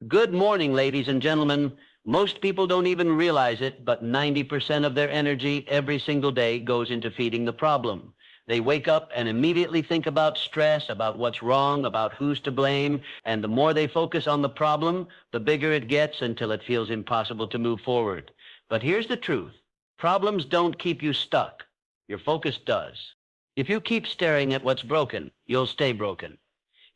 Good morning, ladies and gentlemen. Most people don't even realize it, but 90% of their energy every single day goes into feeding the problem. They wake up and immediately think about stress, about what's wrong, about who's to blame, and the more they focus on the problem, the bigger it gets until it feels impossible to move forward. But here's the truth. Problems don't keep you stuck. Your focus does. If you keep staring at what's broken, you'll stay broken.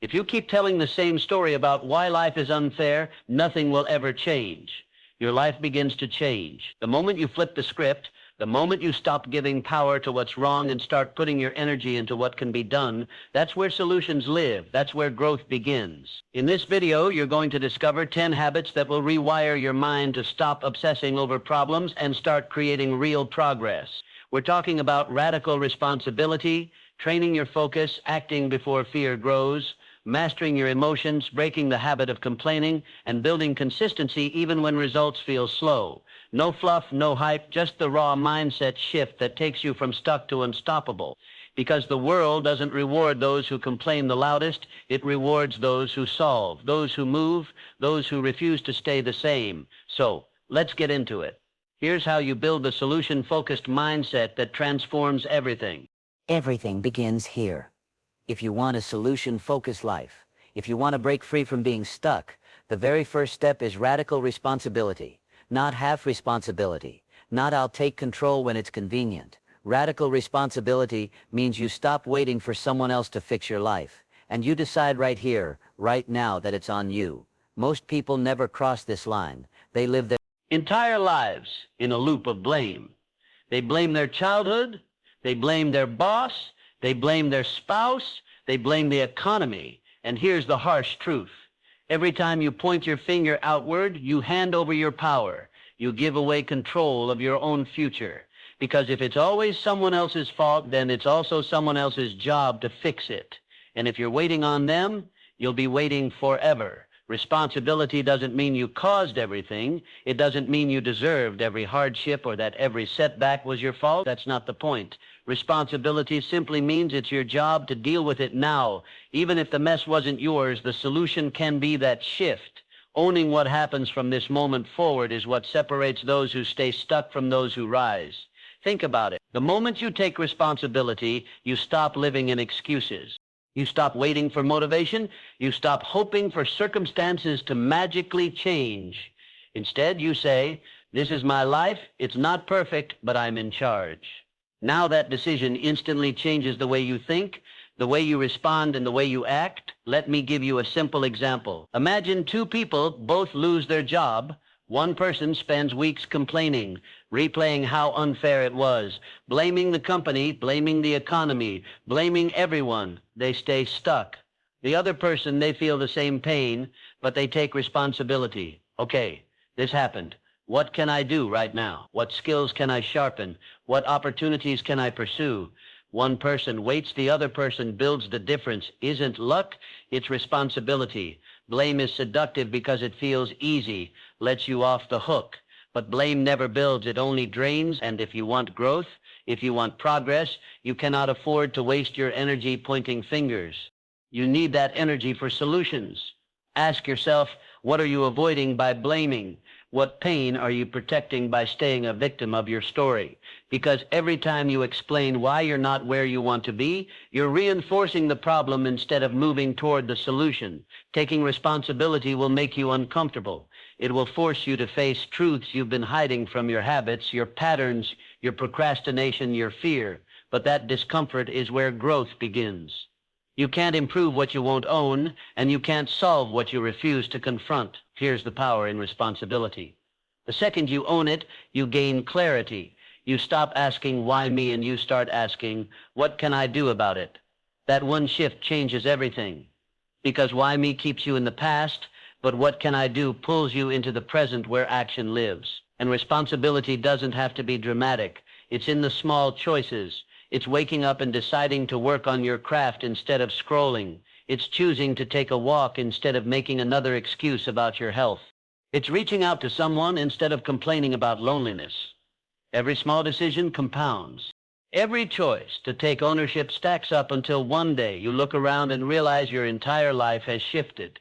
If you keep telling the same story about why life is unfair, nothing will ever change. Your life begins to change. The moment you flip the script, the moment you stop giving power to what's wrong and start putting your energy into what can be done, that's where solutions live. That's where growth begins. In this video, you're going to discover 10 habits that will rewire your mind to stop obsessing over problems and start creating real progress. We're talking about radical responsibility, training your focus, acting before fear grows, mastering your emotions, breaking the habit of complaining, and building consistency even when results feel slow. No fluff, no hype, just the raw mindset shift that takes you from stuck to unstoppable. Because the world doesn't reward those who complain the loudest, it rewards those who solve, those who move, those who refuse to stay the same. So, let's get into it. Here's how you build the solution-focused mindset that transforms everything. Everything begins here. If you want a solution-focused life, if you want to break free from being stuck, the very first step is radical responsibility. Not half responsibility. Not I'll take control when it's convenient. Radical responsibility means you stop waiting for someone else to fix your life, and you decide right here, right now, that it's on you. Most people never cross this line. They live their entire lives in a loop of blame. They blame their childhood, they blame their boss, they blame their spouse, they blame the economy. And here's the harsh truth. Every time you point your finger outward, you hand over your power. You give away control of your own future. Because if it's always someone else's fault, then it's also someone else's job to fix it. And if you're waiting on them, you'll be waiting forever. Responsibility doesn't mean you caused everything. It doesn't mean you deserved every hardship or that every setback was your fault. That's not the point. Responsibility simply means it's your job to deal with it now. Even if the mess wasn't yours, the solution can be that shift. Owning what happens from this moment forward is what separates those who stay stuck from those who rise. Think about it. The moment you take responsibility, you stop living in excuses. You stop waiting for motivation. You stop hoping for circumstances to magically change. Instead, you say, "This is my life. It's not perfect, but I'm in charge." Now that decision instantly changes the way you think, the way you respond, and the way you act. Let me give you a simple example. Imagine two people both lose their job. One person spends weeks complaining, replaying how unfair it was, blaming the company, blaming the economy, blaming everyone. They stay stuck. The other person, they feel the same pain, but they take responsibility. Okay, this happened. What can I do right now? What skills can I sharpen? What opportunities can I pursue? One person waits, the other person builds. The difference isn't luck, it's responsibility. Blame is seductive because it feels easy, lets you off the hook. But blame never builds, it only drains. And if you want growth, if you want progress, you cannot afford to waste your energy pointing fingers. You need that energy for solutions. Ask yourself, what are you avoiding by blaming? What pain are you protecting by staying a victim of your story? Because every time you explain why you're not where you want to be, you're reinforcing the problem instead of moving toward the solution. Taking responsibility will make you uncomfortable. It will force you to face truths you've been hiding from your habits, your patterns, your procrastination, your fear. But that discomfort is where growth begins. You can't improve what you won't own, and you can't solve what you refuse to confront. Here's the power in responsibility. The second you own it, you gain clarity. You stop asking, why me, and you start asking, what can I do about it? That one shift changes everything. Because why me keeps you in the past, but what can I do pulls you into the present where action lives. And responsibility doesn't have to be dramatic. It's in the small choices. It's waking up and deciding to work on your craft instead of scrolling. It's choosing to take a walk instead of making another excuse about your health. It's reaching out to someone instead of complaining about loneliness. Every small decision compounds. Every choice to take ownership stacks up until one day you look around and realize your entire life has shifted.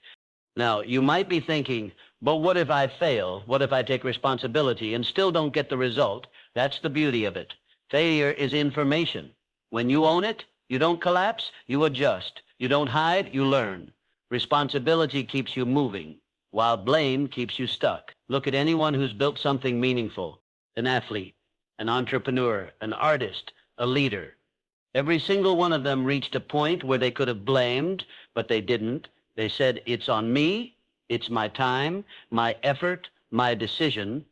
Now, you might be thinking, but what if I fail? What if I take responsibility and still don't get the result? That's the beauty of it. Failure is information. When you own it, you don't collapse, you adjust. You don't hide, you learn. Responsibility keeps you moving, while blame keeps you stuck. Look at anyone who's built something meaningful. An athlete, an entrepreneur, an artist, a leader. Every single one of them reached a point where they could have blamed, but they didn't. They said, it's on me, it's my time, my effort, my decision.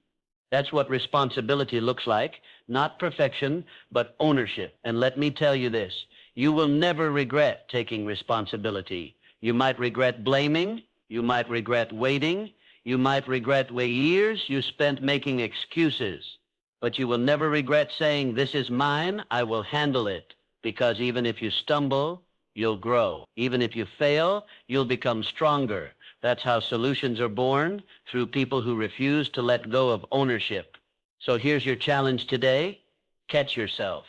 That's what responsibility looks like. Not perfection, but ownership. And let me tell you this, you will never regret taking responsibility. You might regret blaming, you might regret waiting, you might regret the years you spent making excuses, but you will never regret saying, this is mine, I will handle it. Because even if you stumble, you'll grow. Even if you fail, you'll become stronger. That's how solutions are born, through people who refuse to let go of ownership. So here's your challenge today. Catch yourself.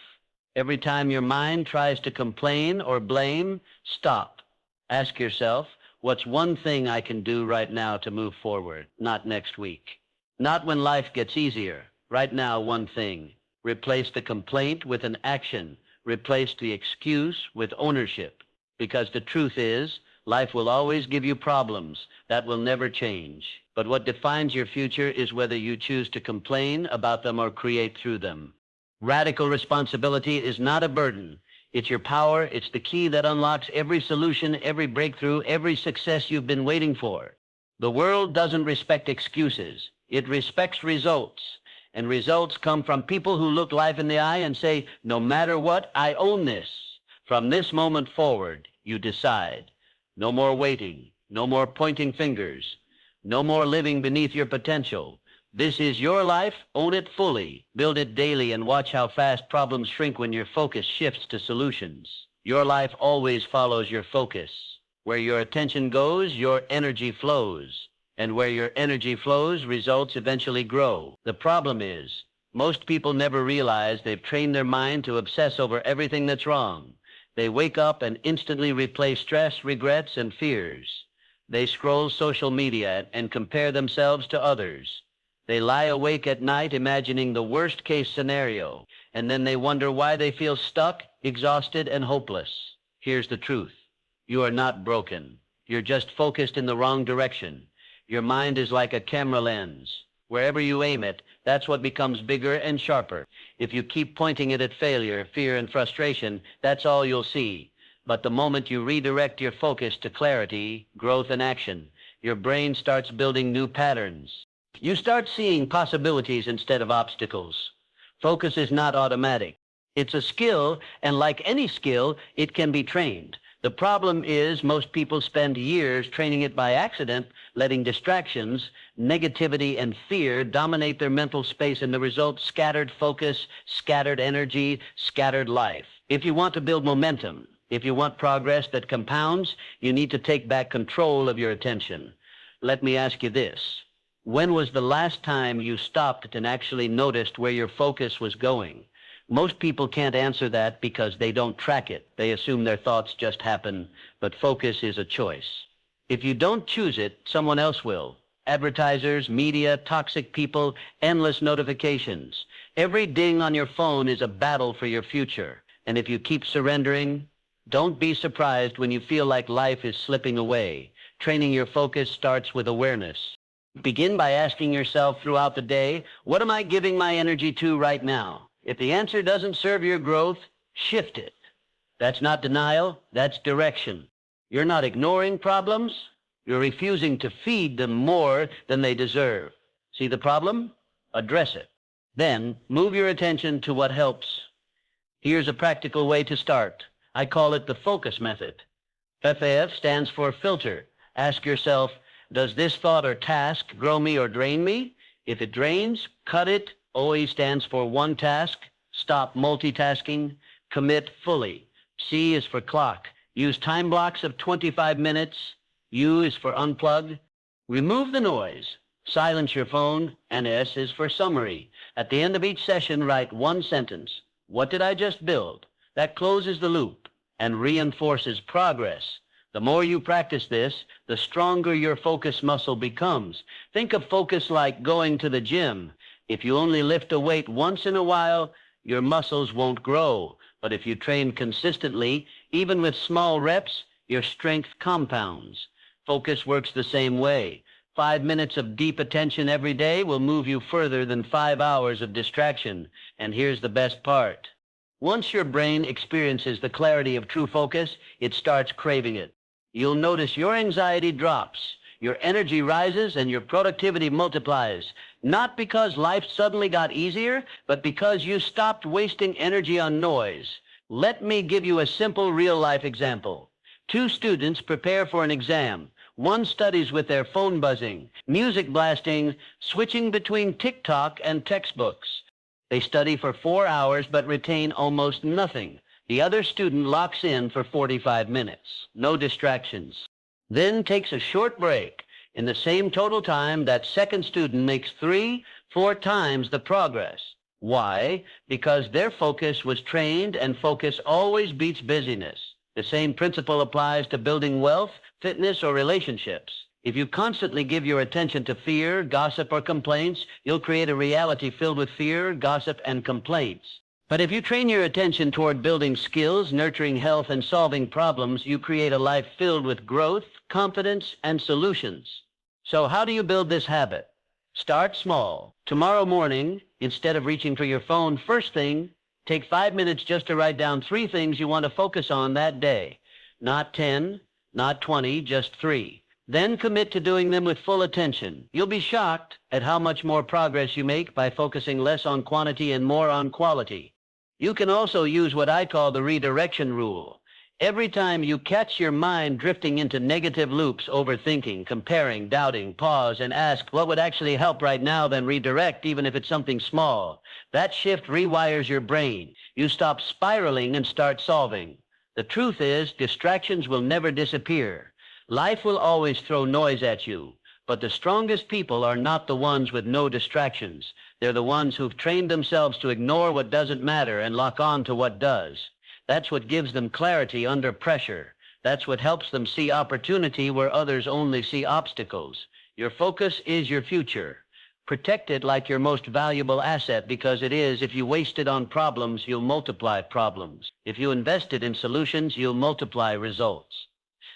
Every time your mind tries to complain or blame, stop. Ask yourself, what's one thing I can do right now to move forward? Not next week. Not when life gets easier. Right now, one thing. Replace the complaint with an action. Replace the excuse with ownership. Because the truth is, life will always give you problems. That will never change. But what defines your future is whether you choose to complain about them or create through them. Radical responsibility is not a burden. It's your power. It's the key that unlocks every solution, every breakthrough, every success you've been waiting for. The world doesn't respect excuses. It respects results. And results come from people who look life in the eye and say, no matter what, I own this. From this moment forward, you decide. No more waiting. No more pointing fingers. No more living beneath your potential. This is your life. Own it fully. Build it daily and watch how fast problems shrink when your focus shifts to solutions. Your life always follows your focus. Where your attention goes, your energy flows. And where your energy flows, results eventually grow. The problem is, most people never realize they've trained their mind to obsess over everything that's wrong. They wake up and instantly replay stress, regrets, and fears. They scroll social media and compare themselves to others. They lie awake at night imagining the worst-case scenario, and then they wonder why they feel stuck, exhausted, and hopeless. Here's the truth. You are not broken. You're just focused in the wrong direction. Your mind is like a camera lens. Wherever you aim it, that's what becomes bigger and sharper. If you keep pointing it at failure, fear, and frustration, that's all you'll see. But the moment you redirect your focus to clarity, growth, and action, your brain starts building new patterns. You start seeing possibilities instead of obstacles. Focus is not automatic. It's a skill, and like any skill, it can be trained. The problem is most people spend years training it by accident, letting distractions, negativity, and fear dominate their mental space, and the result, scattered focus, scattered energy, scattered life. If you want to build momentum, if you want progress that compounds, you need to take back control of your attention. Let me ask you this. When was the last time you stopped and actually noticed where your focus was going? Most people can't answer that because they don't track it. They assume their thoughts just happen, but focus is a choice. If you don't choose it, someone else will. Advertisers, media, toxic people, endless notifications. Every ding on your phone is a battle for your future. And if you keep surrendering, don't be surprised when you feel like life is slipping away. Training your focus starts with awareness. Begin by asking yourself throughout the day, what am I giving my energy to right now? If the answer doesn't serve your growth, shift it. That's not denial, that's direction. You're not ignoring problems, you're refusing to feed them more than they deserve. See the problem? Address it. Then, move your attention to what helps. Here's a practical way to start. I call it the focus method. FAF stands for filter. Ask yourself, does this thought or task grow me or drain me? If it drains, cut it. OE stands for one task. Stop multitasking. Commit fully. C is for clock. Use time blocks of 25 minutes. U is for unplug. Remove the noise. Silence your phone. And S is for summary. At the end of each session, write one sentence. What did I just build? That closes the loop and reinforces progress. The more you practice this, the stronger your focus muscle becomes. Think of focus like going to the gym. If you only lift a weight once in a while, your muscles won't grow. But if you train consistently, even with small reps, your strength compounds. Focus works the same way. 5 minutes of deep attention every day will move you further than 5 hours of distraction. And here's the best part. Once your brain experiences the clarity of true focus, it starts craving it. You'll notice your anxiety drops, your energy rises, and your productivity multiplies. Not because life suddenly got easier, but because you stopped wasting energy on noise. Let me give you a simple real-life example. Two students prepare for an exam. One studies with their phone buzzing, music blasting, switching between TikTok and textbooks. They study for 4 hours but retain almost nothing. The other student locks in for 45 minutes. No distractions. Then takes a short break. In the same total time, that second student makes 3-4 times the progress. Why? Because their focus was trained, and focus always beats busyness. The same principle applies to building wealth, fitness, or relationships. If you constantly give your attention to fear, gossip, or complaints, you'll create a reality filled with fear, gossip, and complaints. But if you train your attention toward building skills, nurturing health, and solving problems, you create a life filled with growth, confidence, and solutions. So how do you build this habit? Start small. Tomorrow morning, instead of reaching for your phone first thing, take 5 minutes just to write down 3 things you want to focus on that day. Not 10, not 20, just 3. Then commit to doing them with full attention. You'll be shocked at how much more progress you make by focusing less on quantity and more on quality. You can also use what I call the redirection rule. Every time you catch your mind drifting into negative loops, overthinking, comparing, doubting, pause and ask what would actually help right now, then redirect, even if it's something small. That shift rewires your brain. You stop spiraling and start solving. The truth is, distractions will never disappear. Life will always throw noise at you, but the strongest people are not the ones with no distractions. They're the ones who've trained themselves to ignore what doesn't matter and lock on to what does. That's what gives them clarity under pressure. That's what helps them see opportunity where others only see obstacles. Your focus is your future. Protect it like your most valuable asset, because it is. If you waste it on problems, you'll multiply problems. If you invest it in solutions, you'll multiply results.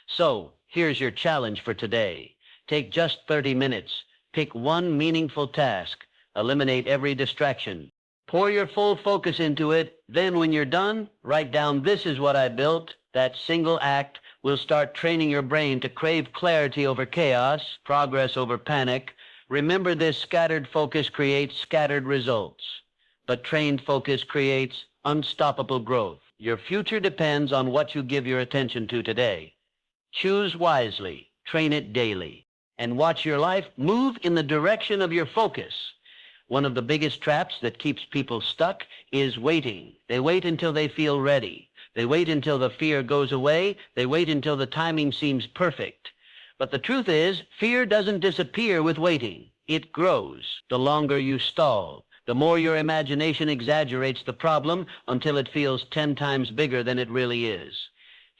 So, here's your challenge for today. Take just 30 minutes. Pick one meaningful task. Eliminate every distraction. Pour your full focus into it. Then when you're done, write down, "This is what I built." That single act will start training your brain to crave clarity over chaos, progress over panic. Remember this: scattered focus creates scattered results, but trained focus creates unstoppable growth. Your future depends on what you give your attention to today. Choose wisely, train it daily, and watch your life move in the direction of your focus. One of the biggest traps that keeps people stuck is waiting. They wait until they feel ready. They wait until the fear goes away. They wait until the timing seems perfect. But the truth is, fear doesn't disappear with waiting. It grows. The longer you stall, the more your imagination exaggerates the problem until it feels 10 times bigger than it really is.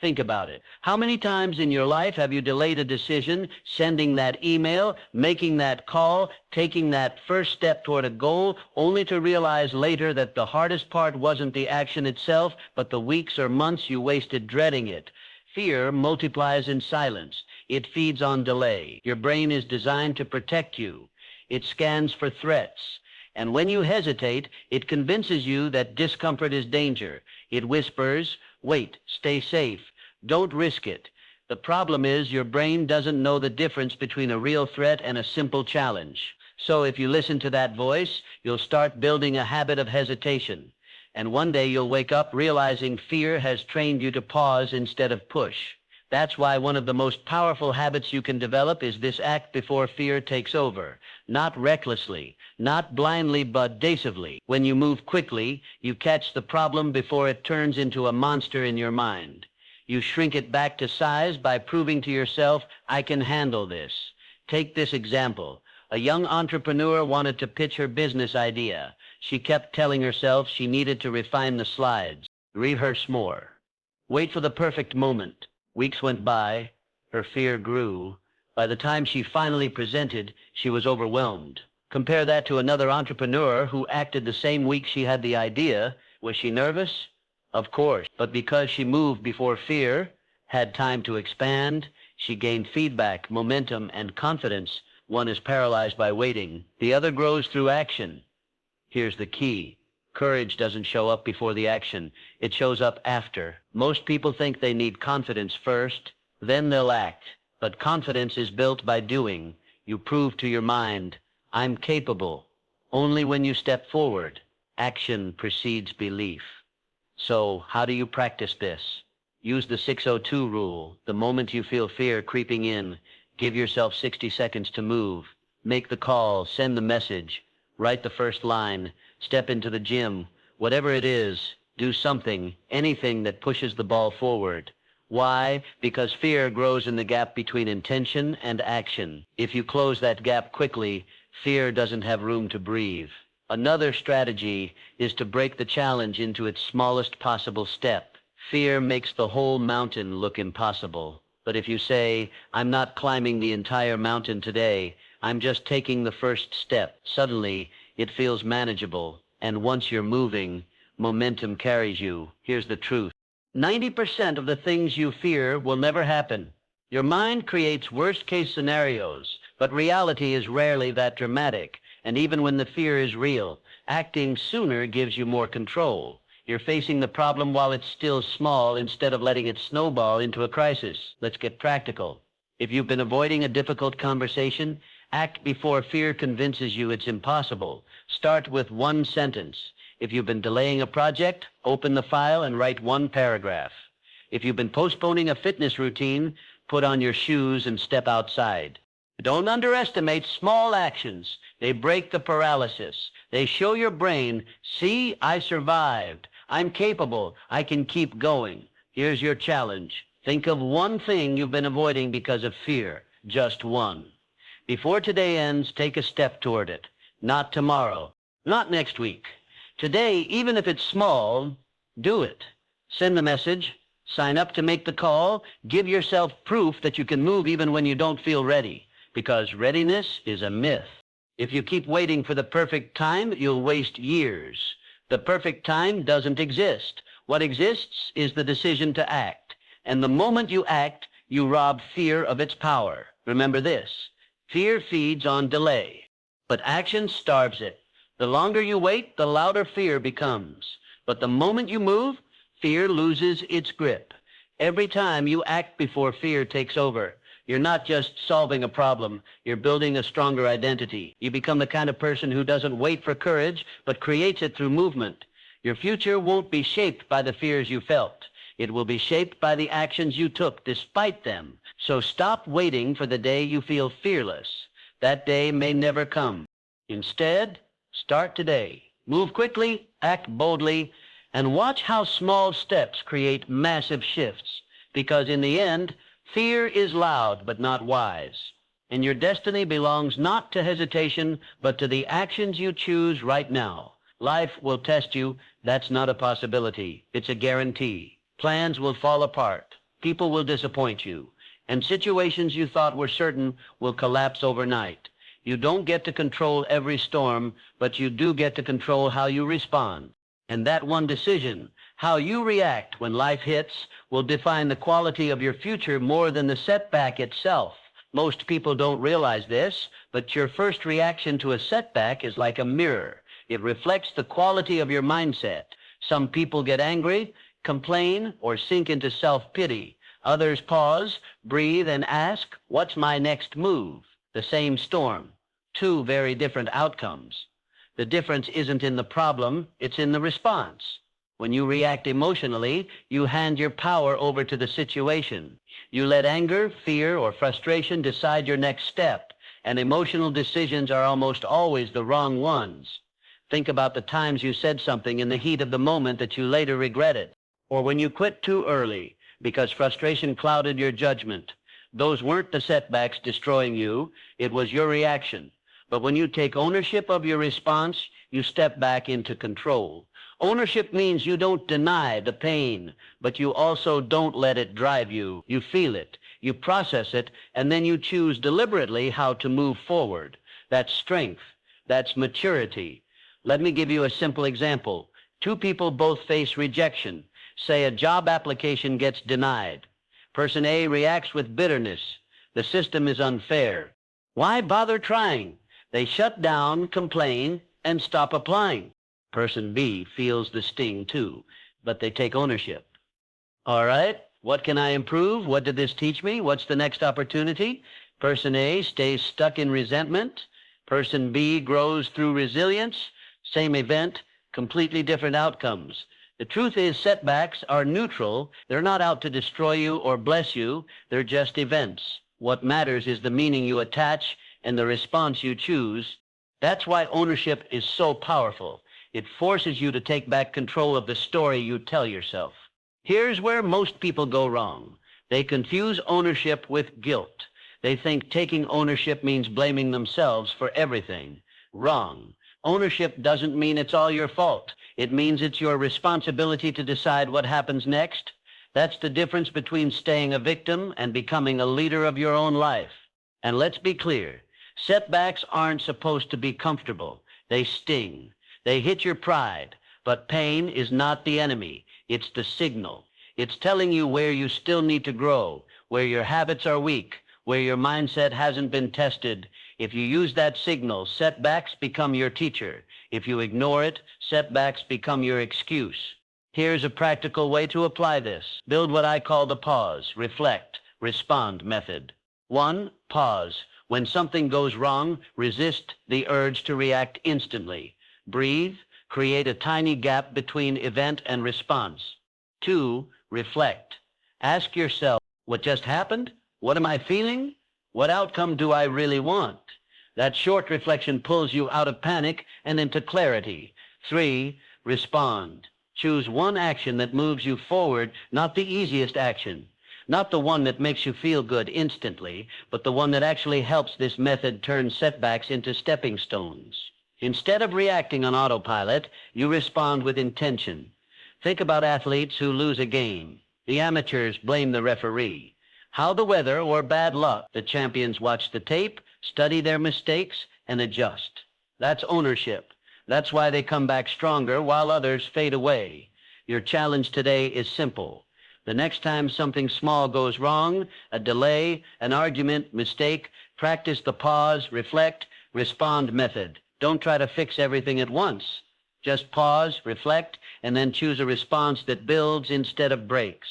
Think about it. How many times in your life have you delayed a decision, sending that email, making that call, taking that first step toward a goal, only to realize later that the hardest part wasn't the action itself, but the weeks or months you wasted dreading it? Fear multiplies in silence. It feeds on delay. Your brain is designed to protect you. It scans for threats. And when you hesitate, it convinces you that discomfort is danger. It whispers, "Wait, stay safe. Don't risk it." The problem is your brain doesn't know the difference between a real threat and a simple challenge. So if you listen to that voice, you'll start building a habit of hesitation. And one day you'll wake up realizing fear has trained you to pause instead of push. That's why one of the most powerful habits you can develop is this: act before fear takes over. Not recklessly, not blindly, but decisively. When you move quickly, you catch the problem before it turns into a monster in your mind. You shrink it back to size by proving to yourself, "I can handle this." Take this example. A young entrepreneur wanted to pitch her business idea. She kept telling herself she needed to refine the slides, rehearse more, wait for the perfect moment. Weeks went by. Her fear grew. By the time she finally presented, she was overwhelmed. Compare that to another entrepreneur who acted the same week she had the idea. Was she nervous? Of course. But because she moved before fear, had time to expand, she gained feedback, momentum, and confidence. One is paralyzed by waiting. The other grows through action. Here's the key. Courage doesn't show up before the action. It shows up after. Most people think they need confidence first, then they'll act. But confidence is built by doing. You prove to your mind, I'm capable. Only when you step forward. Action precedes belief. So, how do you practice this? Use the 602 rule. The moment you feel fear creeping in, give yourself 60 seconds to move. Make the call, send the message, write the first line, step into the gym. Whatever it is, do something, anything that pushes the ball forward. Why? Because fear grows in the gap between intention and action. If you close that gap quickly, fear doesn't have room to breathe. Another strategy is to break the challenge into its smallest possible step. Fear makes the whole mountain look impossible. But if you say, I'm not climbing the entire mountain today, I'm just taking the first step, suddenly it feels manageable. And once you're moving, momentum carries you. Here's the truth. 90% of the things you fear will never happen. Your mind creates worst-case scenarios, but reality is rarely that dramatic. And even when the fear is real, acting sooner gives you more control. You're facing the problem while it's still small instead of letting it snowball into a crisis. Let's get practical. If you've been avoiding a difficult conversation, act before fear convinces you it's impossible. Start with one sentence. If you've been delaying a project, open the file and write one paragraph. If you've been postponing a fitness routine, put on your shoes and step outside. Don't underestimate small actions. They break the paralysis. They show your brain, see, I survived. I'm capable. I can keep going. Here's your challenge. Think of one thing you've been avoiding because of fear. Just one. Before today ends, take a step toward it. Not tomorrow. Not next week. Today, even if it's small, do it. Send the message. Sign up to make the call. Give yourself proof that you can move even when you don't feel ready. Because readiness is a myth. If you keep waiting for the perfect time, you'll waste years. The perfect time doesn't exist. What exists is the decision to act. And the moment you act, you rob fear of its power. Remember this. Fear feeds on delay, but action starves it. The longer you wait, the louder fear becomes. But the moment you move, fear loses its grip. Every time you act before fear takes over, you're not just solving a problem, you're building a stronger identity. You become the kind of person who doesn't wait for courage, but creates it through movement. Your future won't be shaped by the fears you felt. It will be shaped by the actions you took despite them. So stop waiting for the day you feel fearless. That day may never come. Instead, start today. Move quickly, act boldly, and watch how small steps create massive shifts. Because in the end, fear is loud but not wise. And your destiny belongs not to hesitation, but to the actions you choose right now. Life will test you. That's not a possibility. It's a guarantee. Plans will fall apart. People will disappoint you. And situations you thought were certain will collapse overnight. You don't get to control every storm, but you do get to control how you respond. And that one decision, how you react when life hits, will define the quality of your future more than the setback itself. Most people don't realize this, but your first reaction to a setback is like a mirror. It reflects the quality of your mindset. Some people get angry, complain, or sink into self-pity. Others pause, breathe, and ask, what's my next move? The same storm. Two very different outcomes. The difference isn't in the problem, it's in the response. When you react emotionally, you hand your power over to the situation. You let anger, fear, or frustration decide your next step, and emotional decisions are almost always the wrong ones. Think about the times you said something in the heat of the moment that you later regretted, or when you quit too early because frustration clouded your judgment. Those weren't the setbacks destroying you, it was your reaction. But when you take ownership of your response, you step back into control. Ownership means you don't deny the pain, but you also don't let it drive you. You feel it, you process it, and then you choose deliberately how to move forward. That's strength. That's maturity. Let me give you a simple example. Two people both face rejection. Say a job application gets denied. Person A reacts with bitterness. The system is unfair. Why bother trying? They shut down, complain, and stop applying. Person B feels the sting too, but they take ownership. All right, what can I improve? What did this teach me? What's the next opportunity? Person A stays stuck in resentment. Person B grows through resilience. Same event, completely different outcomes. The truth is setbacks are neutral. They're not out to destroy you or bless you. They're just events. What matters is the meaning you attach and the response you choose. That's why ownership is so powerful. It forces you to take back control of the story you tell yourself. Here's where most people go wrong. They confuse ownership with guilt. They think taking ownership means blaming themselves for everything. Wrong. Ownership doesn't mean it's all your fault. It means it's your responsibility to decide what happens next. That's the difference between staying a victim and becoming a leader of your own life. And let's be clear, setbacks aren't supposed to be comfortable. They sting. They hit your pride. But pain is not the enemy. It's the signal. It's telling you where you still need to grow, where your habits are weak, where your mindset hasn't been tested. If you use that signal, setbacks become your teacher. If you ignore it, setbacks become your excuse. Here's a practical way to apply this. Build what I call the pause, reflect, respond method. 1. Pause. When something goes wrong, resist the urge to react instantly. Breathe. Create a tiny gap between event and response. 2. Reflect. Ask yourself, what just happened? What am I feeling? What outcome do I really want? That short reflection pulls you out of panic and into clarity. 3. Respond. Choose one action that moves you forward, not the easiest action. Not the one that makes you feel good instantly, but the one that actually helps. This method turn setbacks into stepping stones. Instead of reacting on autopilot, you respond with intention. Think about athletes who lose a game. The amateurs blame the referee. How the weather or bad luck. The champions watch the tape, study their mistakes, and adjust. That's ownership. That's why they come back stronger while others fade away. Your challenge today is simple. The next time something small goes wrong, a delay, an argument, mistake, practice the pause, reflect, respond method. Don't try to fix everything at once. Just pause, reflect, and then choose a response that builds instead of breaks.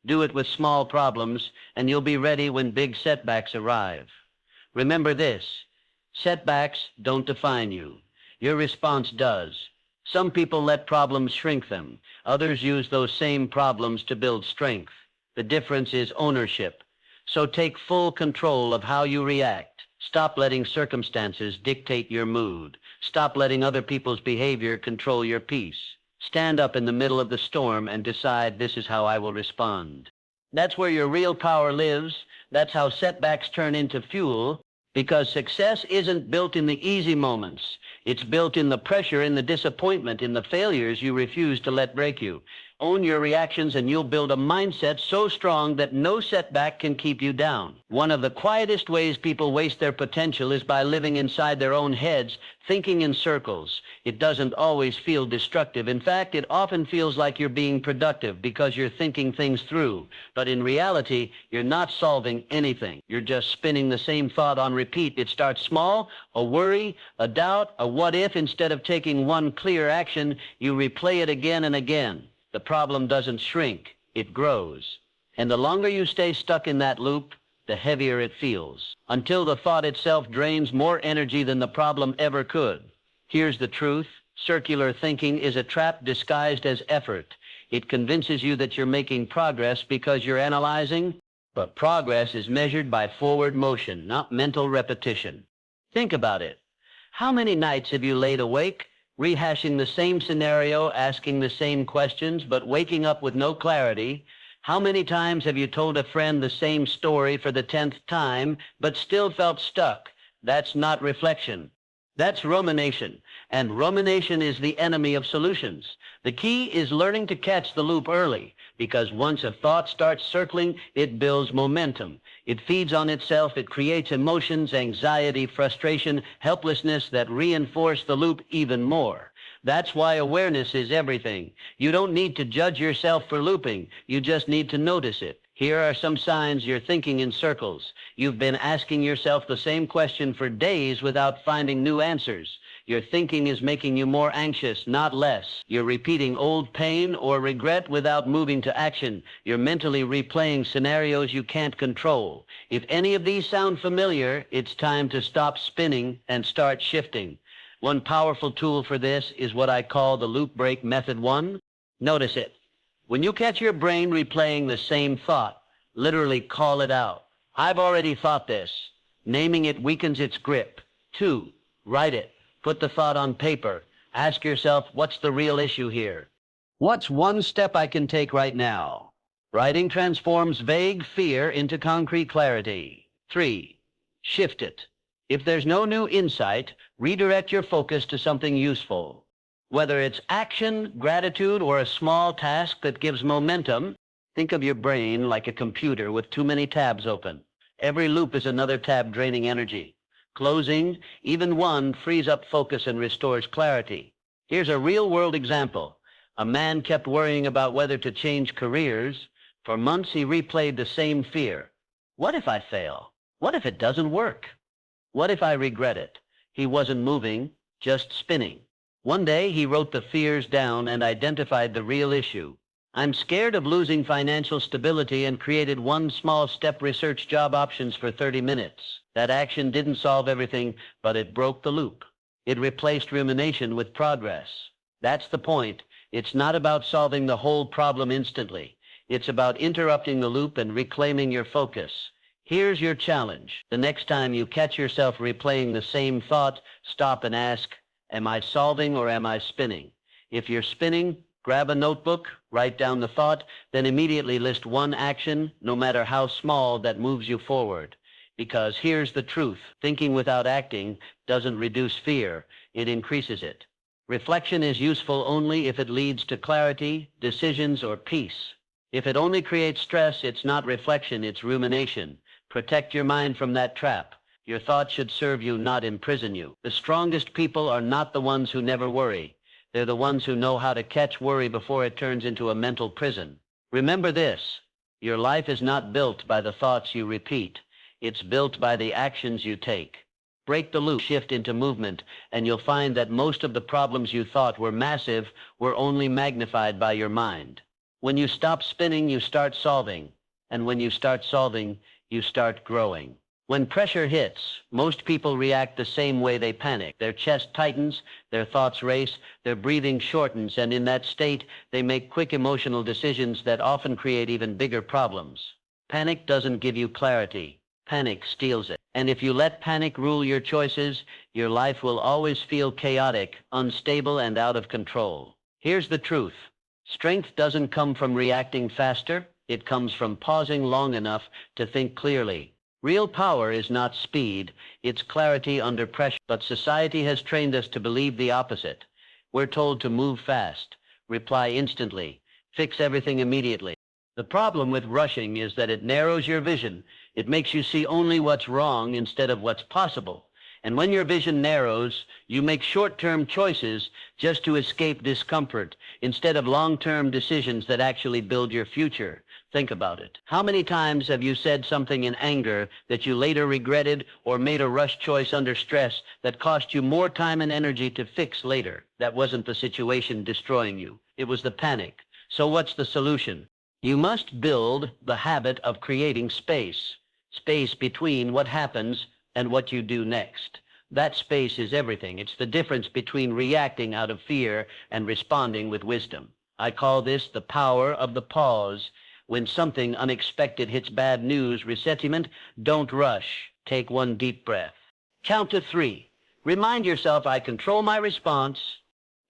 Do it with small problems, and you'll be ready when big setbacks arrive. Remember this, setbacks don't define you. Your response does. Some people let problems shrink them. Others use those same problems to build strength. The difference is ownership. So take full control of how you react. Stop letting circumstances dictate your mood. Stop letting other people's behavior control your peace. Stand up in the middle of the storm and decide, this is how I will respond. That's where your real power lives. That's how setbacks turn into fuel, because success isn't built in the easy moments. It's built in the pressure, in the disappointment, in the failures you refuse to let break you. Own your reactions and you'll build a mindset so strong that no setback can keep you down. One of the quietest ways people waste their potential is by living inside their own heads, thinking in circles. It doesn't always feel destructive. In fact, it often feels like you're being productive because you're thinking things through. But in reality, you're not solving anything. You're just spinning the same thought on repeat. It starts small, a worry, a doubt, a what if. Instead of taking one clear action, you replay it again and again. The problem doesn't shrink, it grows. And the longer you stay stuck in that loop, the heavier it feels, until the thought itself drains more energy than the problem ever could. Here's the truth. Circular thinking is a trap disguised as effort. It convinces you that you're making progress because you're analyzing, but progress is measured by forward motion, not mental repetition. Think about it. How many nights have you laid awake, rehashing the same scenario, asking the same questions, but waking up with no clarity? How many times have you told a friend the same story for the 10th time, but still felt stuck? That's not reflection. That's rumination, and rumination is the enemy of solutions. The key is learning to catch the loop early, because once a thought starts circling, it builds momentum. It feeds on itself, it creates emotions, anxiety, frustration, helplessness that reinforce the loop even more. That's why awareness is everything. You don't need to judge yourself for looping, you just need to notice it. Here are some signs you're thinking in circles. You've been asking yourself the same question for days without finding new answers. Your thinking is making you more anxious, not less. You're repeating old pain or regret without moving to action. You're mentally replaying scenarios you can't control. If any of these sound familiar, it's time to stop spinning and start shifting. One powerful tool for this is what I call the loop break method 1. Notice it. When you catch your brain replaying the same thought, literally call it out. I've already thought this. Naming it weakens its grip. 2, write it. Put the thought on paper. Ask yourself, what's the real issue here? What's one step I can take right now? Writing transforms vague fear into concrete clarity. 3, shift it. If there's no new insight, redirect your focus to something useful. Whether it's action, gratitude, or a small task that gives momentum, think of your brain like a computer with too many tabs open. Every loop is another tab draining energy. Closing, even one, frees up focus and restores clarity. Here's a real-world example. A man kept worrying about whether to change careers. For months, he replayed the same fear. What if I fail? What if it doesn't work? What if I regret it? He wasn't moving, just spinning. One day, he wrote the fears down and identified the real issue. I'm scared of losing financial stability, and created one small step: research job options for 30 minutes. That action didn't solve everything, but it broke the loop. It replaced rumination with progress. That's the point. It's not about solving the whole problem instantly. It's about interrupting the loop and reclaiming your focus. Here's your challenge. The next time you catch yourself replaying the same thought, stop and ask, am I solving or am I spinning? If you're spinning, grab a notebook, write down the thought, then immediately list one action, no matter how small, that moves you forward. Because here's the truth. Thinking without acting doesn't reduce fear, it increases it. Reflection is useful only if it leads to clarity, decisions, or peace. If it only creates stress, it's not reflection, it's rumination. Protect your mind from that trap. Your thoughts should serve you, not imprison you. The strongest people are not the ones who never worry. They're the ones who know how to catch worry before it turns into a mental prison. Remember this: your life is not built by the thoughts you repeat. It's built by the actions you take. Break the loop, shift into movement, and you'll find that most of the problems you thought were massive were only magnified by your mind. When you stop spinning, you start solving. And when you start solving, you start growing. When pressure hits, most people react the same way. They panic. Their chest tightens, their thoughts race, their breathing shortens, and in that state, they make quick emotional decisions that often create even bigger problems. Panic doesn't give you clarity. Panic steals it. And if you let panic rule your choices, your life will always feel chaotic, unstable, and out of control. Here's the truth. Strength doesn't come from reacting faster. It comes from pausing long enough to think clearly. Real power is not speed, it's clarity under pressure. But society has trained us to believe the opposite. We're told to move fast, reply instantly, fix everything immediately. The problem with rushing is that it narrows your vision. It makes you see only what's wrong instead of what's possible. And when your vision narrows, you make short-term choices just to escape discomfort instead of long-term decisions that actually build your future. Think about it. How many times have you said something in anger that you later regretted, or made a rush choice under stress that cost you more time and energy to fix later? That wasn't the situation destroying you. It was the panic. So what's the solution? You must build the habit of creating space. Space between what happens and what you do next. That space is everything. It's the difference between reacting out of fear and responding with wisdom. I call this the power of the pause. When something unexpected hits, bad news, resentment, don't rush. Take one deep breath. Count to 3. Remind yourself, I control my response.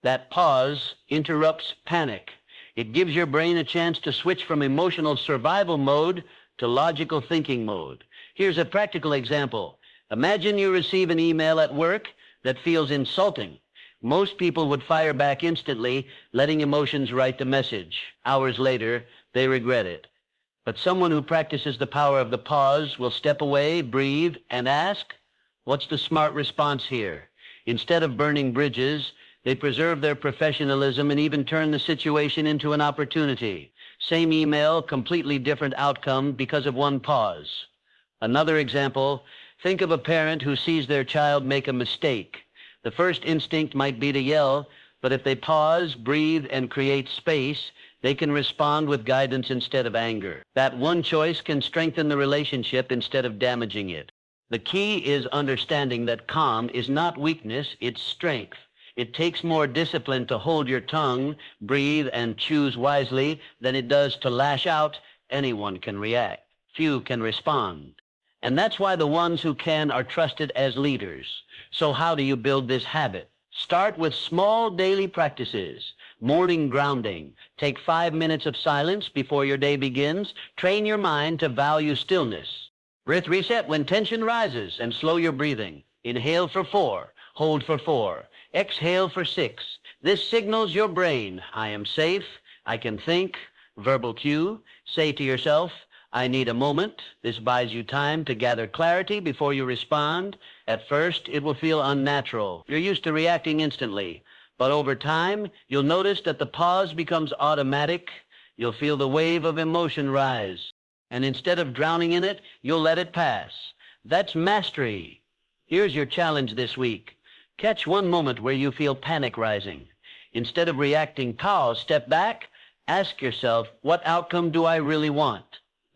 That pause interrupts panic. It gives your brain a chance to switch from emotional survival mode to logical thinking mode. Here's a practical example. Imagine you receive an email at work. that feels insulting. Most people would fire back instantly, letting emotions write the message. Hours later, they regret it. But someone who practices the power of the pause will step away, breathe, and ask, what's the smart response here? Instead of burning bridges, they preserve their professionalism and even turn the situation into an opportunity. Same email, completely different outcome because of one pause. Another example, think of a parent who sees their child make a mistake. The first instinct might be to yell, but if they pause, breathe, and create space, they can respond with guidance instead of anger. That one choice can strengthen the relationship instead of damaging it. The key is understanding that calm is not weakness, it's strength. It takes more discipline to hold your tongue, breathe, and choose wisely than it does to lash out. Anyone can react. Few can respond. And that's why the ones who can are trusted as leaders. So how do you build this habit? Start with small daily practices. Morning grounding. Take 5 minutes of silence before your day begins. Train your mind to value stillness. Breath reset when tension rises and slow your breathing. Inhale for 4. Hold for 4. Exhale for 6. This signals your brain, I am safe, I can think. Verbal cue. Say to yourself, I need a moment. This buys you time to gather clarity before you respond. At first, it will feel unnatural. You're used to reacting instantly. But over time, you'll notice that the pause becomes automatic. You'll feel the wave of emotion rise. And instead of drowning in it, you'll let it pass. That's mastery. Here's your challenge this week. Catch one moment where you feel panic rising. Instead of reacting, pause, step back, ask yourself, what outcome do I really want?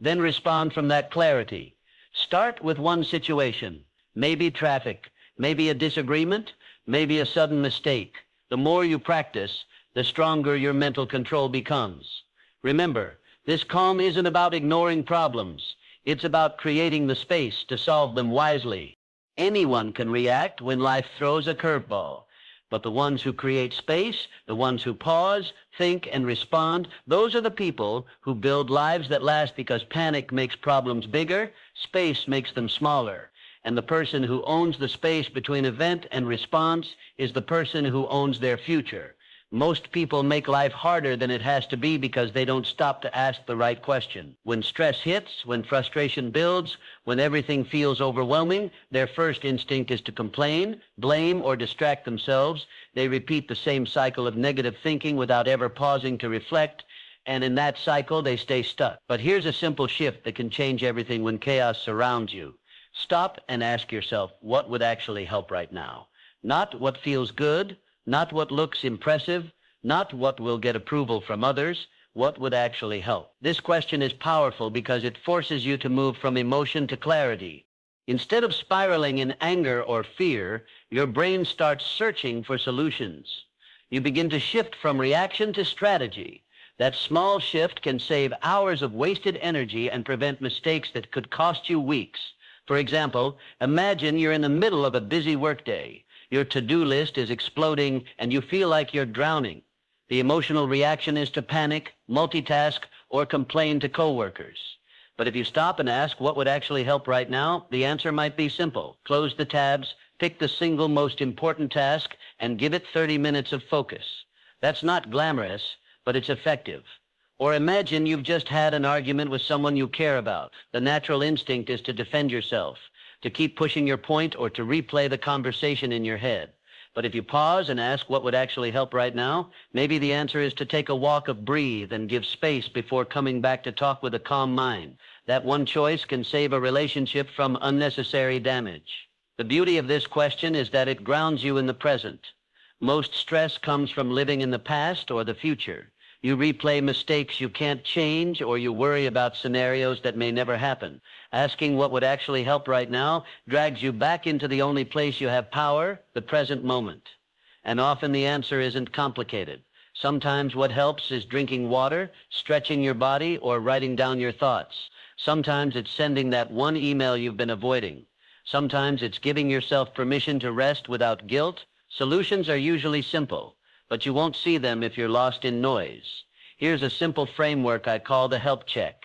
Then respond from that clarity. Start with one situation. Maybe traffic, maybe a disagreement, maybe a sudden mistake. The more you practice, the stronger your mental control becomes. Remember, this calm isn't about ignoring problems. It's about creating the space to solve them wisely. Anyone can react when life throws a curveball. But the ones who create space, the ones who pause, think, and respond, those are the people who build lives that last, because panic makes problems bigger, space makes them smaller. And the person who owns the space between event and response is the person who owns their future. Most people make life harder than it has to be because they don't stop to ask the right question. When stress hits, when frustration builds, when everything feels overwhelming, their first instinct is to complain, blame, or distract themselves. They repeat the same cycle of negative thinking without ever pausing to reflect, and in that cycle, they stay stuck. But here's a simple shift that can change everything when chaos surrounds you. Stop and ask yourself, what would actually help right now? Not what feels good, not what looks impressive, not what will get approval from others, what would actually help? This question is powerful because it forces you to move from emotion to clarity. Instead of spiraling in anger or fear, your brain starts searching for solutions. You begin to shift from reaction to strategy. That small shift can save hours of wasted energy and prevent mistakes that could cost you weeks. For example, imagine you're in the middle of a busy workday. Your to-do list is exploding and you feel like you're drowning. The emotional reaction is to panic, multitask, or complain to coworkers. But if you stop and ask what would actually help right now, the answer might be simple. Close the tabs, pick the single most important task, and give it 30 minutes of focus. That's not glamorous, but it's effective. Or imagine you've just had an argument with someone you care about. The natural instinct is to defend yourself, to keep pushing your point, or to replay the conversation in your head. But if you pause and ask what would actually help right now, maybe the answer is to take a walk, of breathe, and give space before coming back to talk with a calm mind. That one choice can save a relationship from unnecessary damage. The beauty of this question is that it grounds you in the present. Most stress comes from living in the past or the future. You replay mistakes you can't change, or you worry about scenarios that may never happen. Asking what would actually help right now drags you back into the only place you have power, the present moment. And often the answer isn't complicated. Sometimes what helps is drinking water, stretching your body, or writing down your thoughts. Sometimes it's sending that one email you've been avoiding. Sometimes it's giving yourself permission to rest without guilt. Solutions are usually simple, but you won't see them if you're lost in noise. Here's a simple framework I call the help check.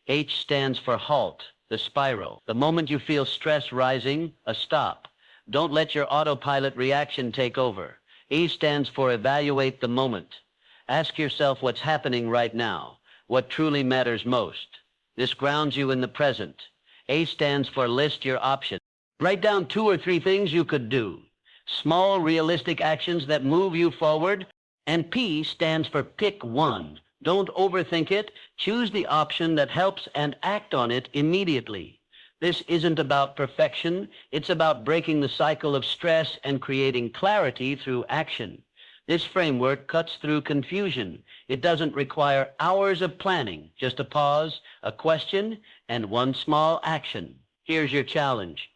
H stands for halt, the spiral. The moment you feel stress rising, a stop. Don't let your autopilot reaction take over. E stands for evaluate the moment. Ask yourself what's happening right now, what truly matters most. This grounds you in the present. A stands for list your options. Write down 2 or 3 things you could do. Small, realistic actions that move you forward. And P stands for pick one. Don't overthink it. Choose the option that helps and act on it immediately. This isn't about perfection. It's about breaking the cycle of stress and creating clarity through action. This framework cuts through confusion. It doesn't require hours of planning, just a pause, a question, and one small action. Here's your challenge.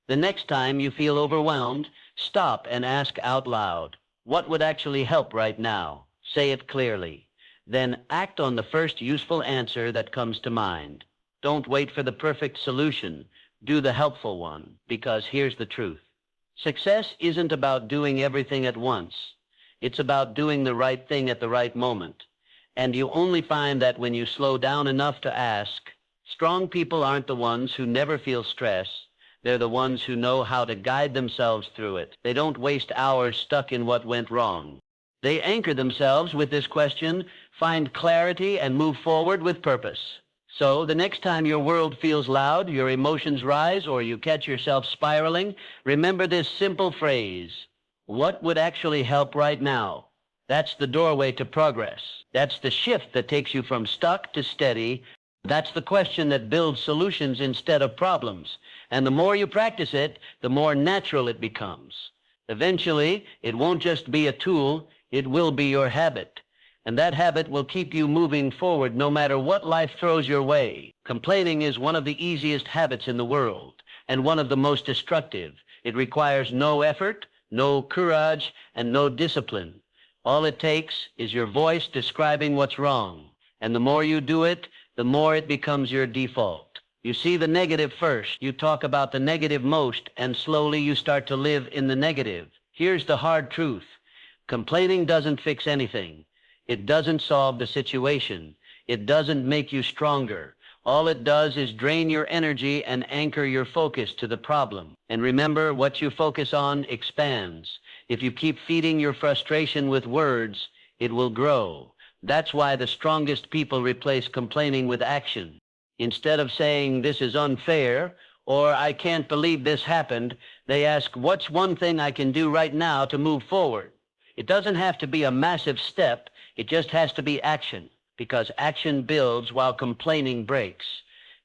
The next time you feel overwhelmed, stop and ask out loud, what would actually help right now? Say it clearly. Then act on the first useful answer that comes to mind. Don't wait for the perfect solution. Do the helpful one, because here's the truth. Success isn't about doing everything at once. It's about doing the right thing at the right moment. And you only find that when you slow down enough to ask. Strong people aren't the ones who never feel stress. They're the ones who know how to guide themselves through it. They don't waste hours stuck in what went wrong. They anchor themselves with this question, find clarity, and move forward with purpose. So the next time your world feels loud, your emotions rise, or you catch yourself spiraling, remember this simple phrase. What would actually help right now? That's the doorway to progress. That's the shift that takes you from stuck to steady. That's the question that builds solutions instead of problems. And the more you practice it, the more natural it becomes. Eventually, it won't just be a tool, it will be your habit. And that habit will keep you moving forward no matter what life throws your way. Complaining is one of the easiest habits in the world, and one of the most destructive. It requires no effort, no courage, and no discipline. All it takes is your voice describing what's wrong. And the more you do it, the more it becomes your default. You see the negative first. You talk about the negative most, and slowly you start to live in the negative. Here's the hard truth. Complaining doesn't fix anything. It doesn't solve the situation. It doesn't make you stronger. All it does is drain your energy and anchor your focus to the problem. And remember, what you focus on expands. If you keep feeding your frustration with words, it will grow. That's why the strongest people replace complaining with action. Instead of saying, this is unfair, or I can't believe this happened, they ask, what's one thing I can do right now to move forward? It doesn't have to be a massive step. It just has to be action, because action builds while complaining breaks.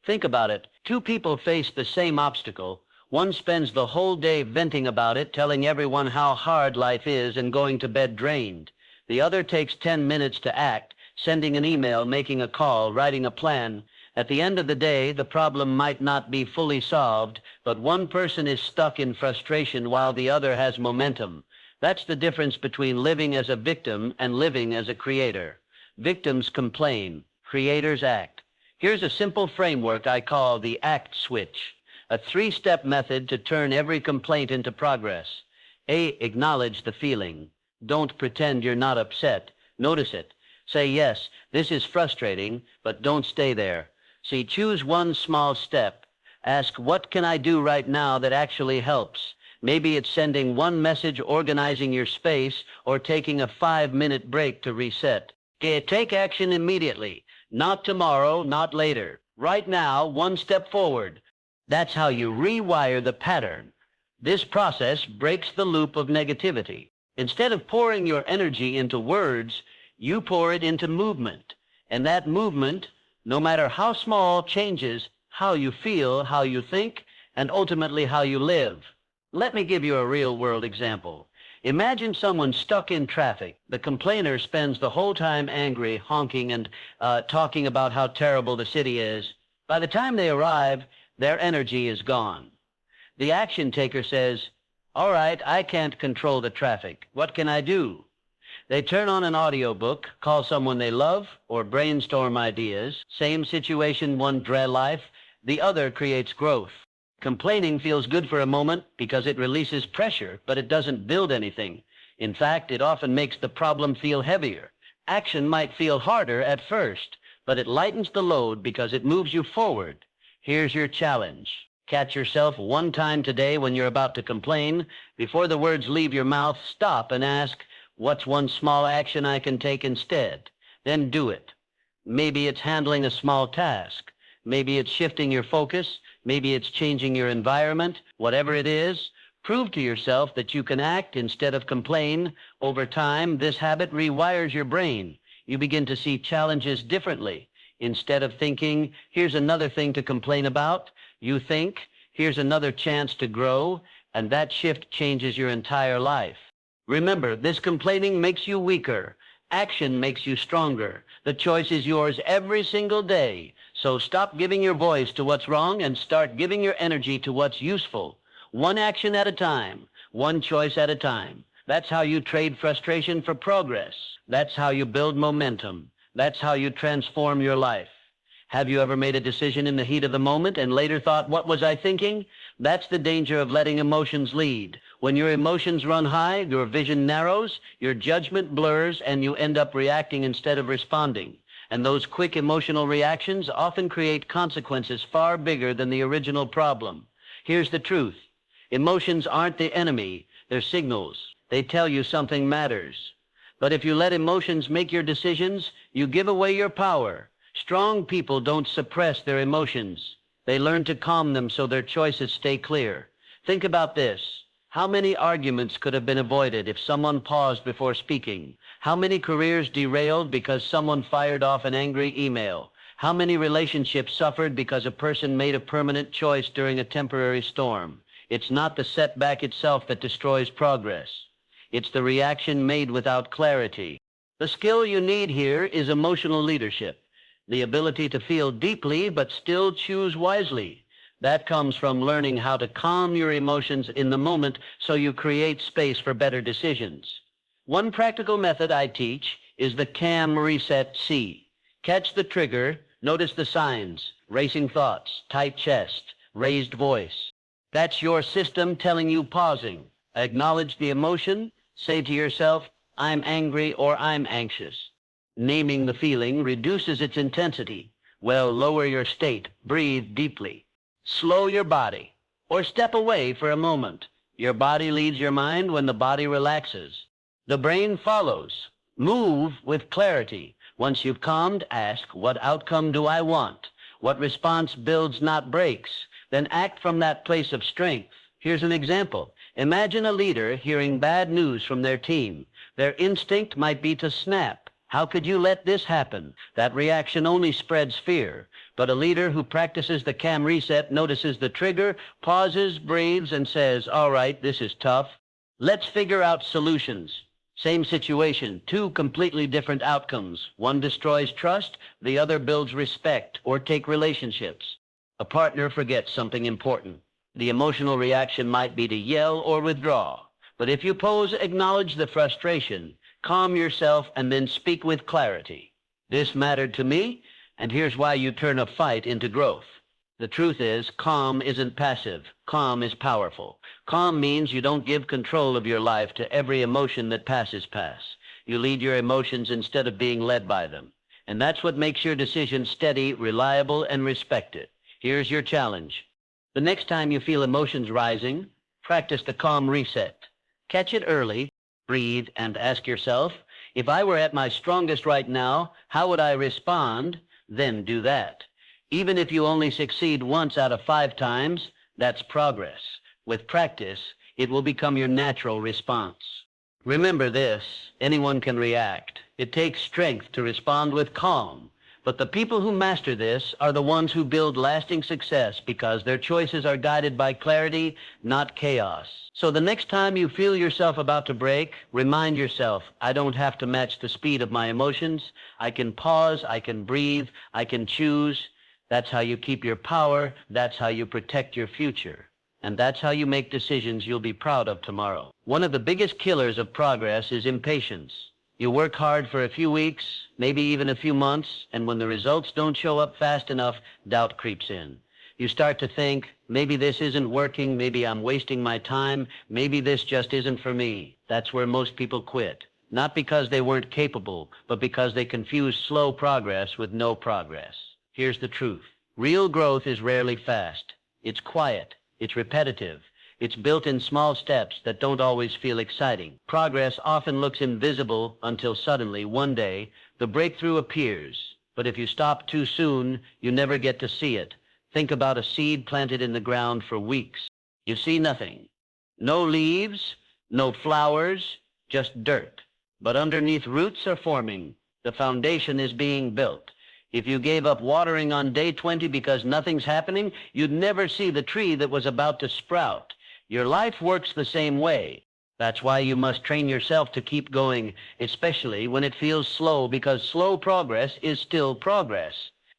Think about it. 2 people face the same obstacle. One spends the whole day venting about it, telling everyone how hard life is and going to bed drained. The other takes 10 minutes to act, sending an email, making a call, writing a plan. At the end of the day, the problem might not be fully solved, but one person is stuck in frustration while the other has momentum. That's the difference between living as a victim and living as a creator. Victims complain, creators act. Here's a simple framework I call the ACT switch, a 3-step method to turn every complaint into progress. A, acknowledge the feeling. Don't pretend you're not upset. Notice it. Say, yes, this is frustrating, but don't stay there. See, choose one small step. Ask, what can I do right now that actually helps? Maybe it's sending one message, organizing your space, or taking a 5-minute break to reset. Take action immediately. Not tomorrow, not later. Right now, one step forward. That's how you rewire the pattern. This process breaks the loop of negativity. Instead of pouring your energy into words, you pour it into movement. And that movement, no matter how small, changes how you feel, how you think, and ultimately how you live. Let me give you a real-world example. Imagine someone stuck in traffic. The complainer spends the whole time angry, honking, and talking about how terrible the city is. By the time they arrive, their energy is gone. The action taker says, all right, I can't control the traffic. What can I do? They turn on an audiobook, call someone they love, or brainstorm ideas. Same situation, one dread life. The other creates growth. Complaining feels good for a moment because it releases pressure, but it doesn't build anything. In fact, it often makes the problem feel heavier. Action might feel harder at first, but it lightens the load because it moves you forward. Here's your challenge. Catch yourself one time today when you're about to complain. Before the words leave your mouth, stop and ask, what's one small action I can take instead? Then do it. Maybe it's handling a small task. Maybe it's shifting your focus. Maybe it's changing your environment. Whatever it is, prove to yourself that you can act instead of complain. Over time, this habit rewires your brain. You begin to see challenges differently. Instead of thinking, here's another thing to complain about, you think, here's another chance to grow, and that shift changes your entire life. Remember, this complaining makes you weaker. Action makes you stronger. The choice is yours every single day. So stop giving your voice to what's wrong and start giving your energy to what's useful. One action at a time, one choice at a time. That's how you trade frustration for progress. That's how you build momentum. That's how you transform your life. Have you ever made a decision in the heat of the moment and later thought, what was I thinking? That's the danger of letting emotions lead. When your emotions run high, your vision narrows, your judgment blurs, and you end up reacting instead of responding. And those quick emotional reactions often create consequences far bigger than the original problem. Here's the truth. Emotions aren't the enemy. They're signals. They tell you something matters. But if you let emotions make your decisions, you give away your power. Strong people don't suppress their emotions. They learn to calm them so their choices stay clear. Think about this. How many arguments could have been avoided if someone paused before speaking? How many careers derailed because someone fired off an angry email? How many relationships suffered because a person made a permanent choice during a temporary storm? It's not the setback itself that destroys progress. It's the reaction made without clarity. The skill you need here is emotional leadership. The ability to feel deeply but still choose wisely. That comes from learning how to calm your emotions in the moment so you create space for better decisions. One practical method I teach is the CAM Reset C. Catch the trigger, notice the signs, racing thoughts, tight chest, raised voice. That's your system telling you pausing. Acknowledge the emotion, say to yourself, I'm angry or I'm anxious. Naming the feeling reduces its intensity. Well, lower your state. Breathe deeply. Slow your body, or step away for a moment. Your body leads your mind when the body relaxes. The brain follows. Move with clarity. Once you've calmed, ask, what outcome do I want? What response builds, not breaks? Then act from that place of strength. Here's an example. Imagine a leader hearing bad news from their team. Their instinct might be to snap. How could you let this happen? That reaction only spreads fear. But a leader who practices the CAM reset notices the trigger, pauses, breathes, and says, all right, this is tough. Let's figure out solutions. Same situation, two completely different outcomes. One destroys trust, the other builds respect. Or take relationships. A partner forgets something important. The emotional reaction might be to yell or withdraw. But if you pause, acknowledge the frustration, calm yourself, and then speak with clarity. This mattered to me, and here's why you turn a fight into growth. The truth is, calm isn't passive. Calm is powerful. Calm means you don't give control of your life to every emotion that passes past. You lead your emotions instead of being led by them. And that's what makes your decisions steady, reliable, and respected. Here's your challenge. The next time you feel emotions rising, practice the calm reset. Catch it early, breathe, and ask yourself, if I were at my strongest right now, how would I respond? Then do that. Even if you only succeed once out of 5 times, that's progress. With practice, it will become your natural response. Remember this, anyone can react. It takes strength to respond with calm. But the people who master this are the ones who build lasting success because their choices are guided by clarity, not chaos. So the next time you feel yourself about to break, remind yourself, I don't have to match the speed of my emotions. I can pause, I can breathe, I can choose. That's how you keep your power. That's how you protect your future. And that's how you make decisions you'll be proud of tomorrow. One of the biggest killers of progress is impatience. You work hard for a few weeks, maybe even a few months, and when the results don't show up fast enough, doubt creeps in. You start to think, maybe this isn't working, maybe I'm wasting my time, maybe this just isn't for me. That's where most people quit. Not because they weren't capable, but because they confuse slow progress with no progress. Here's the truth. Real growth is rarely fast. It's quiet. It's repetitive. It's built in small steps that don't always feel exciting. Progress often looks invisible until suddenly, one day, the breakthrough appears. But if you stop too soon, you never get to see it. Think about a seed planted in the ground for weeks. You see nothing. No leaves, no flowers, just dirt. But underneath, roots are forming. The foundation is being built. If you gave up watering on day 20 because nothing's happening, you'd never see the tree that was about to sprout. Your life works the same way. That's why you must train yourself to keep going, especially when it feels slow, because slow progress is still progress.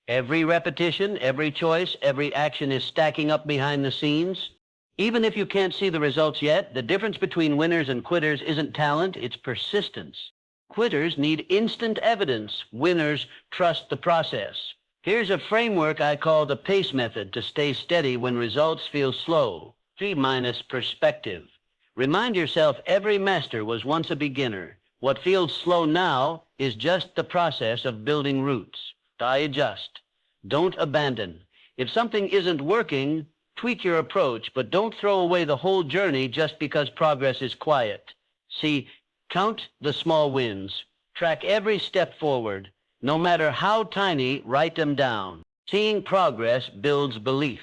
Every repetition, every choice, every action is stacking up behind the scenes. Even if you can't see the results yet, the difference between winners and quitters isn't talent, it's persistence. Quitters need instant evidence. Winners trust the process. Here's a framework I call the PACE method to stay steady when results feel slow. G minus perspective. Remind yourself every master was once a beginner. What feels slow now is just the process of building roots. Adjust. Don't abandon. If something isn't working, tweak your approach, but don't throw away the whole journey just because progress is quiet. See, count the small wins. Track every step forward. No matter how tiny, write them down. Seeing progress builds belief.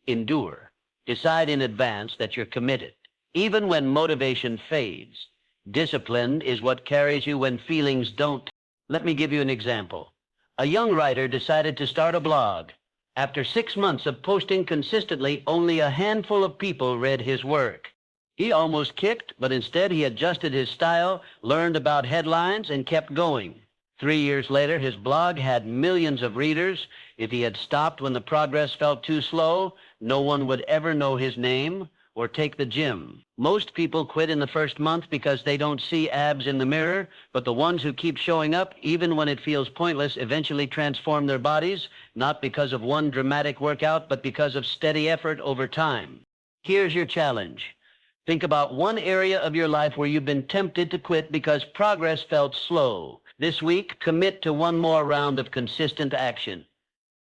Endure. Decide in advance that you're committed, even when motivation fades. Discipline is what carries you when feelings don't. Let me give you an example. A young writer decided to start a blog. After 6 months of posting consistently, only a handful of people read his work. He almost kicked, but instead he adjusted his style, learned about headlines, and kept going. 3 years later, his blog had millions of readers. If he had stopped when the progress felt too slow, no one would ever know his name. Or take the gym. Most people quit in the first month because they don't see abs in the mirror, but the ones who keep showing up, even when it feels pointless, eventually transform their bodies, not because of one dramatic workout, but because of steady effort over time. Here's your challenge. Think about one area of your life where you've been tempted to quit because progress felt slow. This week, commit to one more round of consistent action.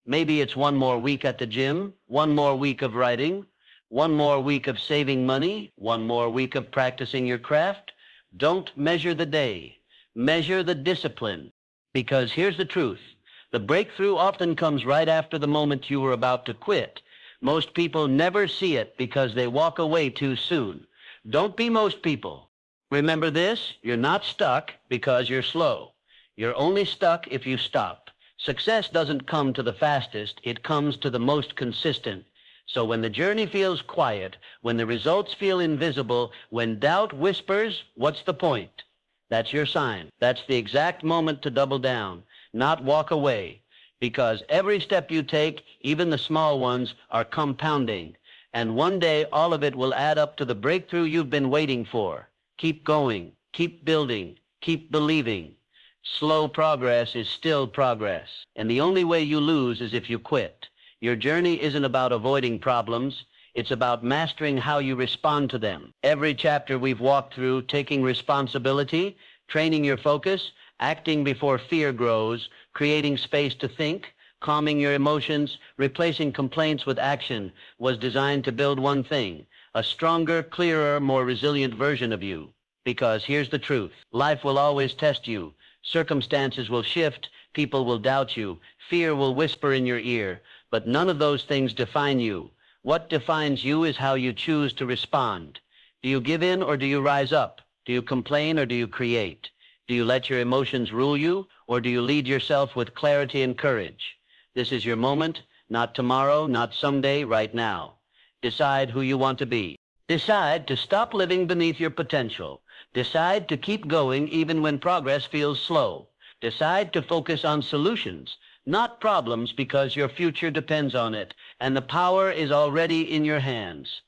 Maybe it's one more week at the gym, one more week of writing, one more week of saving money, one more week of practicing your craft. Don't measure the day. Measure the discipline. Because here's the truth. The breakthrough often comes right after the moment you were about to quit. Most people never see it because they walk away too soon. Don't be most people. Remember this, you're not stuck because you're slow. You're only stuck if you stop. Success doesn't come to the fastest, it comes to the most consistent. So when the journey feels quiet, when the results feel invisible, when doubt whispers, what's the point? That's your sign. That's the exact moment to double down, not walk away. Because every step you take, even the small ones, are compounding. And one day, all of it will add up to the breakthrough you've been waiting for. Keep going, keep building, keep believing. Slow progress is still progress. And the only way you lose is if you quit. Your journey isn't about avoiding problems. It's about mastering how you respond to them. Every chapter we've walked through, taking responsibility, training your focus, acting before fear grows, creating space to think, calming your emotions, replacing complaints with action, was designed to build one thing, a stronger, clearer, more resilient version of you. Because here's the truth. Life will always test you. Circumstances will shift. People will doubt you. Fear will whisper in your ear. But none of those things define you. What defines you is how you choose to respond. Do you give in or do you rise up? Do you complain or do you create? Do you let your emotions rule you or do you lead yourself with clarity and courage? This is your moment, not tomorrow, not someday, right now. Decide who you want to be. Decide to stop living beneath your potential. Decide to keep going even when progress feels slow. Decide to focus on solutions, not problems, because your future depends on it, and the power is already in your hands.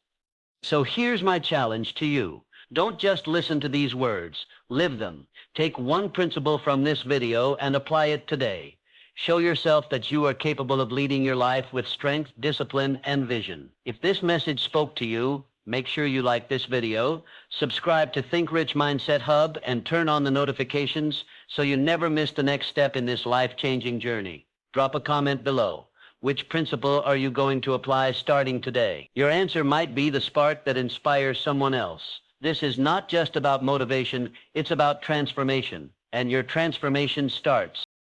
So here's my challenge to you. Don't just listen to these words. Live them. Take one principle from this video and apply it today. Show yourself that you are capable of leading your life with strength, discipline, and vision. If this message spoke to you, make sure you like this video, subscribe to Think Rich Mindset Hub, and turn on the notifications so you never miss the next step in this life-changing journey. Drop a comment below. Which principle are you going to apply starting today? Your answer might be the spark that inspires someone else. This is not just about motivation, it's about transformation. And your transformation starts